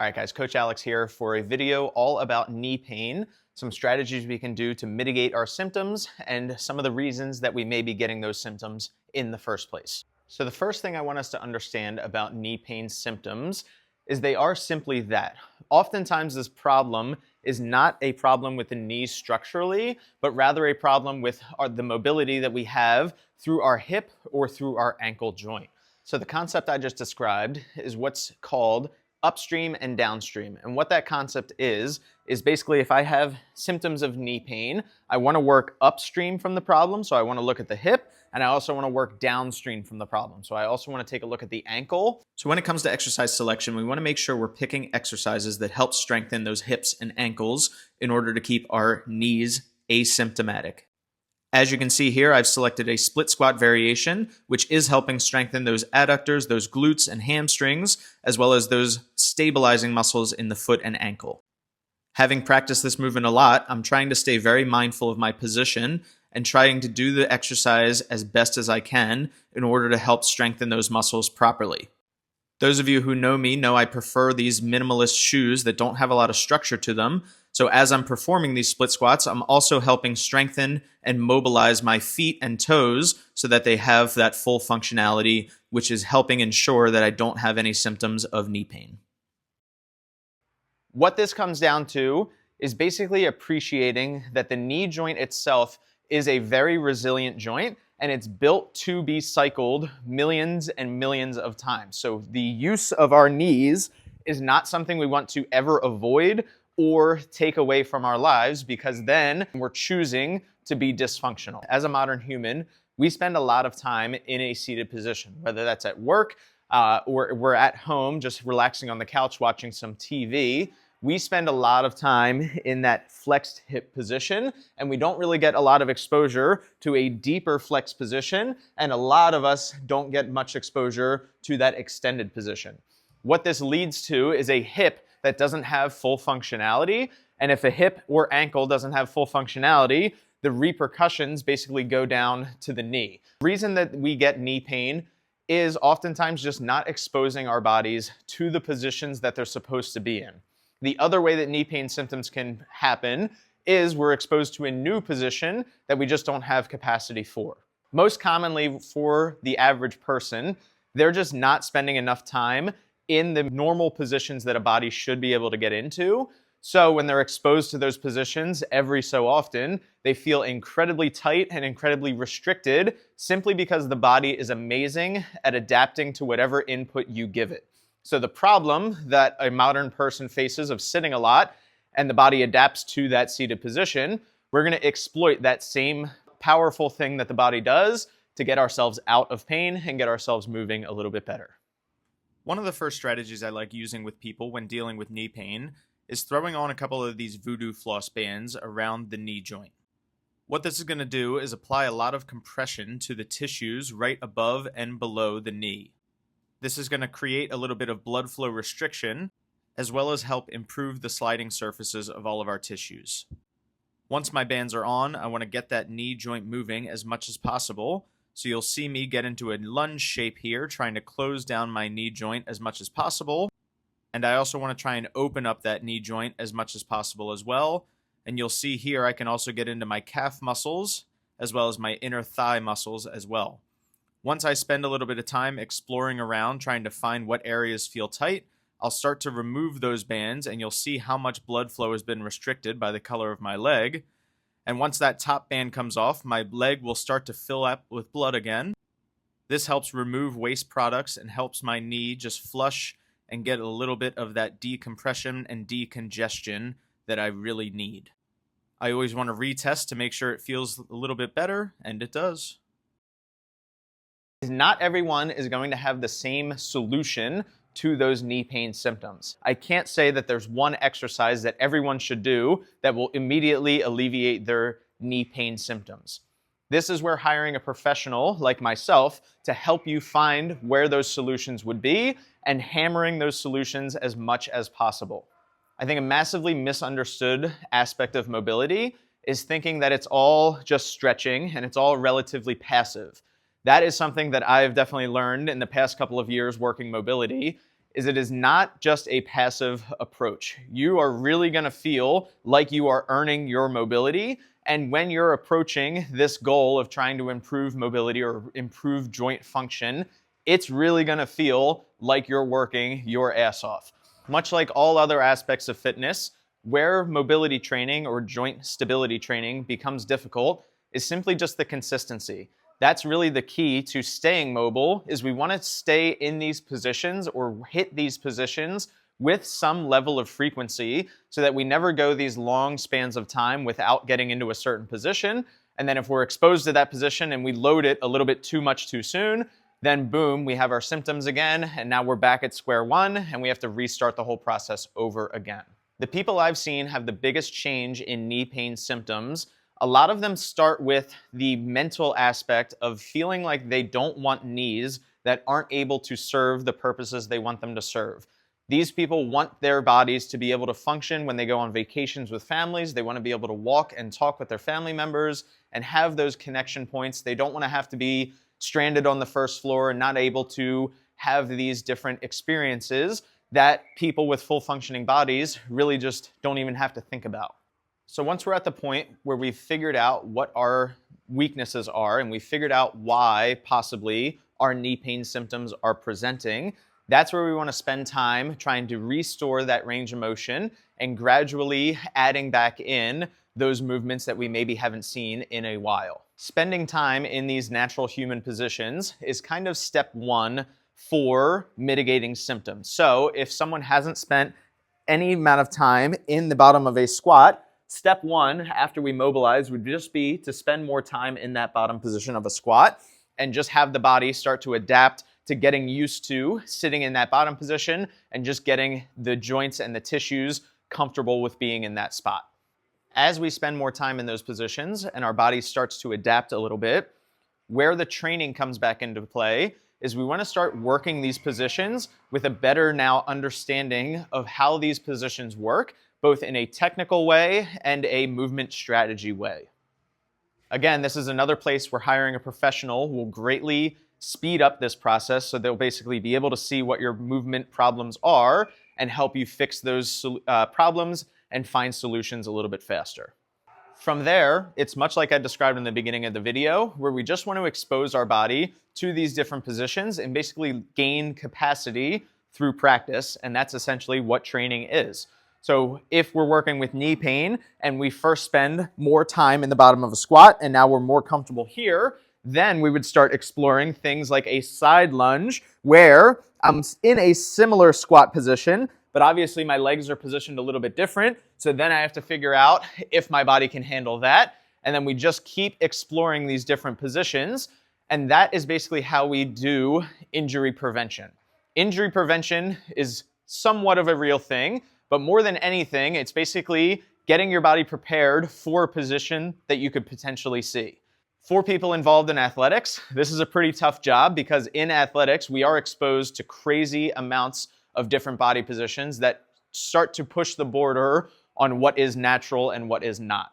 All right, guys, Coach Alex here for a video all about knee pain, some strategies we can do to mitigate our symptoms, and some of the reasons that we may be getting those symptoms in the first place. So the first thing I want us to understand about knee pain symptoms is they are simply that. Oftentimes this problem is not a problem with the knees structurally, but rather a problem with the mobility that we have through our hip or through our ankle joint. So the concept I just described is what's called upstream and downstream. And what that concept is basically if I have symptoms of knee pain, I want to work upstream from the problem. So I want to look at the hip, and I also want to work downstream from the problem. So I also want to take a look at the ankle. So when it comes to exercise selection, we want to make sure we're picking exercises that help strengthen those hips and ankles in order to keep our knees asymptomatic. As you can see here, I've selected a split squat variation, which is helping strengthen those adductors, those glutes and hamstrings, as well as those stabilizing muscles in the foot and ankle. Having practiced this movement a lot, I'm trying to stay very mindful of my position and trying to do the exercise as best as I can in order to help strengthen those muscles properly. Those of you who know me know I prefer these minimalist shoes that don't have a lot of structure to them. So as I'm performing these split squats, I'm also helping strengthen and mobilize my feet and toes so that they have that full functionality, which is helping ensure that I don't have any symptoms of knee pain. What this comes down to is basically appreciating that the knee joint itself is a very resilient joint, and it's built to be cycled millions and millions of times. So the use of our knees is not something we want to ever avoid or take away from our lives, because then we're choosing to be dysfunctional. As a modern human, we spend a lot of time in a seated position, whether that's at work or we're at home just relaxing on the couch watching some TV. We spend a lot of time in that flexed hip position, and we don't really get a lot of exposure to a deeper flex position, and a lot of us don't get much exposure to that extended position. What this leads to is a hip that doesn't have full functionality, and if a hip or ankle doesn't have full functionality, the repercussions basically go down to the knee. The reason that we get knee pain is oftentimes just not exposing our bodies to the positions that they're supposed to be in. The other way that knee pain symptoms can happen is we're exposed to a new position that we just don't have capacity for. Most commonly for the average person, they're just not spending enough time in the normal positions that a body should be able to get into. So when they're exposed to those positions every so often, they feel incredibly tight and incredibly restricted simply because the body is amazing at adapting to whatever input you give it. So the problem that a modern person faces of sitting a lot and the body adapts to that seated position, we're going to exploit that same powerful thing that the body does to get ourselves out of pain and get ourselves moving a little bit better. One of the first strategies I like using with people when dealing with knee pain is throwing on a couple of these voodoo floss bands around the knee joint. What this is going to do is apply a lot of compression to the tissues right above and below the knee. This is going to create a little bit of blood flow restriction, as well as help improve the sliding surfaces of all of our tissues. Once my bands are on, I want to get that knee joint moving as much as possible. So you'll see me get into a lunge shape here, trying to close down my knee joint as much as possible. And I also want to try and open up that knee joint as much as possible as well. And you'll see here I can also get into my calf muscles as well as my inner thigh muscles as well. Once I spend a little bit of time exploring around, trying to find what areas feel tight, I'll start to remove those bands, and you'll see how much blood flow has been restricted by the color of my leg. And once that top band comes off, my leg will start to fill up with blood again. This helps remove waste products and helps my knee just flush and get a little bit of that decompression and decongestion that I really need. I always want to retest to make sure it feels a little bit better, and it does. Not everyone is going to have the same solution to those knee pain symptoms. I can't say that there's one exercise that everyone should do that will immediately alleviate their knee pain symptoms. This is where hiring a professional like myself to help you find where those solutions would be and hammering those solutions as much as possible. I think a massively misunderstood aspect of mobility is thinking that it's all just stretching and it's all relatively passive. That is something that I've definitely learned in the past couple of years working mobility, is it is not just a passive approach. You are really going to feel like you are earning your mobility. And when you're approaching this goal of trying to improve mobility or improve joint function, it's really going to feel like you're working your ass off. Much like all other aspects of fitness, where mobility training or joint stability training becomes difficult is simply just the consistency. That's really the key to staying mobile, is we want to stay in these positions or hit these positions with some level of frequency so that we never go these long spans of time without getting into a certain position. And then if we're exposed to that position and we load it a little bit too much too soon, then boom, we have our symptoms again, and now we're back at square one and we have to restart the whole process over again. The people I've seen have the biggest change in knee pain symptoms. A lot of them start with the mental aspect of feeling like they don't want knees that aren't able to serve the purposes they want them to serve. These people want their bodies to be able to function when they go on vacations with families. They want to be able to walk and talk with their family members and have those connection points. They don't want to have to be stranded on the first floor and not able to have these different experiences that people with full functioning bodies really just don't even have to think about. So once we're at the point where we've figured out what our weaknesses are and we've figured out why possibly our knee pain symptoms are presenting, that's where we want to spend time trying to restore that range of motion and gradually adding back in those movements that we maybe haven't seen in a while. Spending time in these natural human positions is kind of step one for mitigating symptoms. So if someone hasn't spent any amount of time in the bottom of a squat, step one after we mobilize would just be to spend more time in that bottom position of a squat and just have the body start to adapt to getting used to sitting in that bottom position and just getting the joints and the tissues comfortable with being in that spot. As we spend more time in those positions and our body starts to adapt a little bit, where the training comes back into play is we want to start working these positions with a better now understanding of how these positions work, both in a technical way and a movement strategy way. Again, this is another place where hiring a professional will greatly speed up this process, so they'll basically be able to see what your movement problems are and help you fix those problems and find solutions a little bit faster. From there, it's much like I described in the beginning of the video, where we just want to expose our body to these different positions and basically gain capacity through practice, and that's essentially what training is. So if we're working with knee pain and we first spend more time in the bottom of a squat and now we're more comfortable here, then we would start exploring things like a side lunge where I'm in a similar squat position, but obviously my legs are positioned a little bit different. So then I have to figure out if my body can handle that. And then we just keep exploring these different positions. And that is basically how we do injury prevention. Injury prevention is somewhat of a real thing, but more than anything, it's basically getting your body prepared for a position that you could potentially see. For people involved in athletics, this is a pretty tough job because in athletics, we are exposed to crazy amounts of different body positions that start to push the border on what is natural and what is not.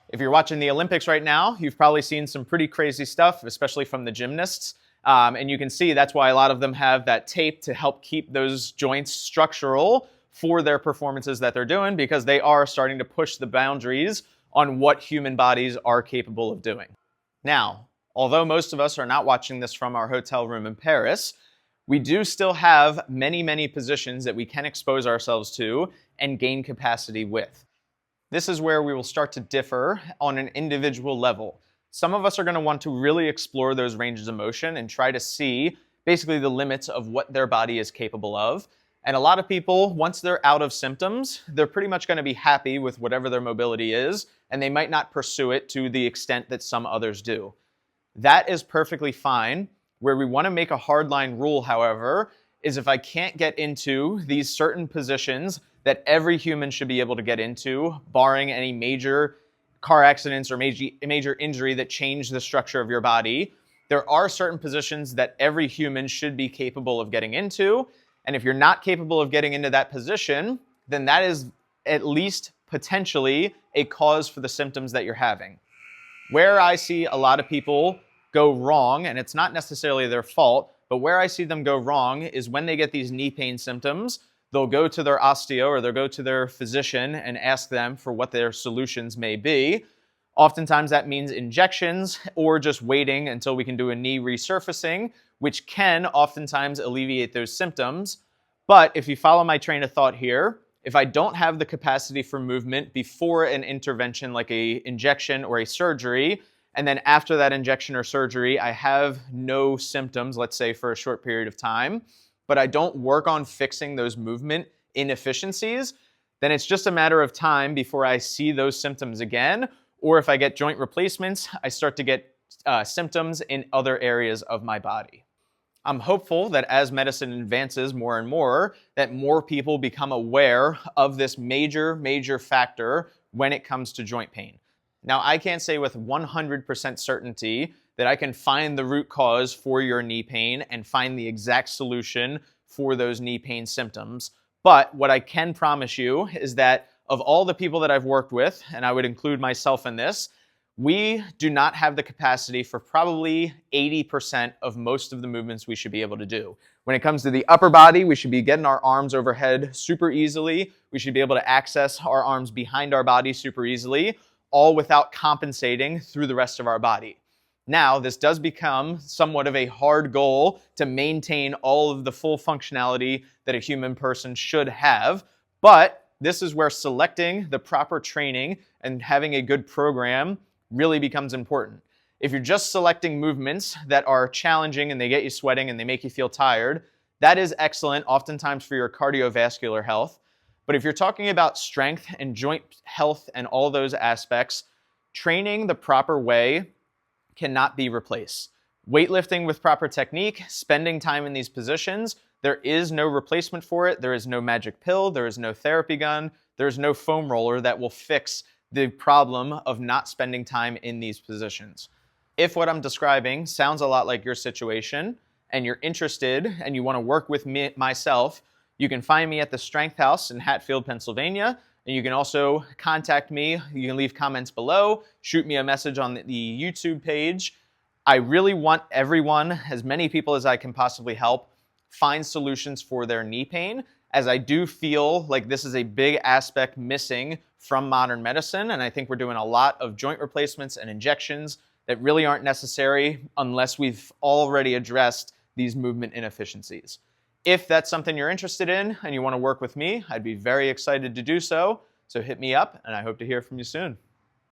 If you're watching the Olympics right now, you've probably seen some pretty crazy stuff, especially from the gymnasts. And you can see that's why a lot of them have that tape to help keep those joints structural for their performances that they're doing, because they are starting to push the boundaries on what human bodies are capable of doing. Now, although most of us are not watching this from our hotel room in Paris, we do still have many, many positions that we can expose ourselves to and gain capacity with. This is where we will start to differ on an individual level. Some of us are going to want to really explore those ranges of motion and try to see basically the limits of what their body is capable of. And a lot of people, once they're out of symptoms, they're pretty much going to be happy with whatever their mobility is, and they might not pursue it to the extent that some others do. That is perfectly fine. Where we want to make a hardline rule, however, is if I can't get into these certain positions that every human should be able to get into, barring any major car accidents or major injury that change the structure of your body, there are certain positions that every human should be capable of getting into. And if you're not capable of getting into that position, then that is at least potentially a cause for the symptoms that you're having. Where I see a lot of people go wrong, and it's not necessarily their fault, But where I see them go wrong is when they get these knee pain symptoms, they'll go to their osteo or they'll go to their physician and ask them for what their solutions may be. Oftentimes that means injections or just waiting until we can do a knee resurfacing, which can oftentimes alleviate those symptoms. But if you follow my train of thought here, if I don't have the capacity for movement before an intervention like a injection or a surgery, and then after that injection or surgery, I have no symptoms, let's say for a short period of time, but I don't work on fixing those movement inefficiencies, then it's just a matter of time before I see those symptoms again. Or if I get joint replacements, I start to get symptoms in other areas of my body. I'm hopeful that as medicine advances more and more, that more people become aware of this major factor when it comes to joint pain. Now, I can't say with 100% certainty that I can find the root cause for your knee pain and find the exact solution for those knee pain symptoms. But what I can promise you is that of all the people that I've worked with, and I would include myself in this, we do not have the capacity for probably 80% of most of the movements we should be able to do. When it comes to the upper body, we should be getting our arms overhead super easily. We should be able to access our arms behind our body super easily, all without compensating through the rest of our body. Now, this does become somewhat of a hard goal to maintain all of the full functionality that a human person should have, but this is where selecting the proper training and having a good program really becomes important. If you're just selecting movements that are challenging and they get you sweating and they make you feel tired, that is excellent, oftentimes for your cardiovascular health. But if you're talking about strength and joint health and all those aspects, training the proper way cannot be replaced. Weightlifting with proper technique, spending time in these positions, there is no replacement for it. There is no magic pill. There is no therapy gun. There is no foam roller that will fix the problem of not spending time in these positions. If what I'm describing sounds a lot like your situation and you're interested and you want to work with myself, you can find me at the Strength House in Hatfield, Pennsylvania. And you can also contact me. You can leave comments below, shoot me a message on the YouTube page. I really want everyone, as many people as I can possibly help, find solutions for their knee pain, as I do feel like this is a big aspect missing from modern medicine. And I think we're doing a lot of joint replacements and injections that really aren't necessary unless we've already addressed these movement inefficiencies. If that's something you're interested in and you want to work with me, I'd be very excited to do so. So hit me up and I hope to hear from you soon.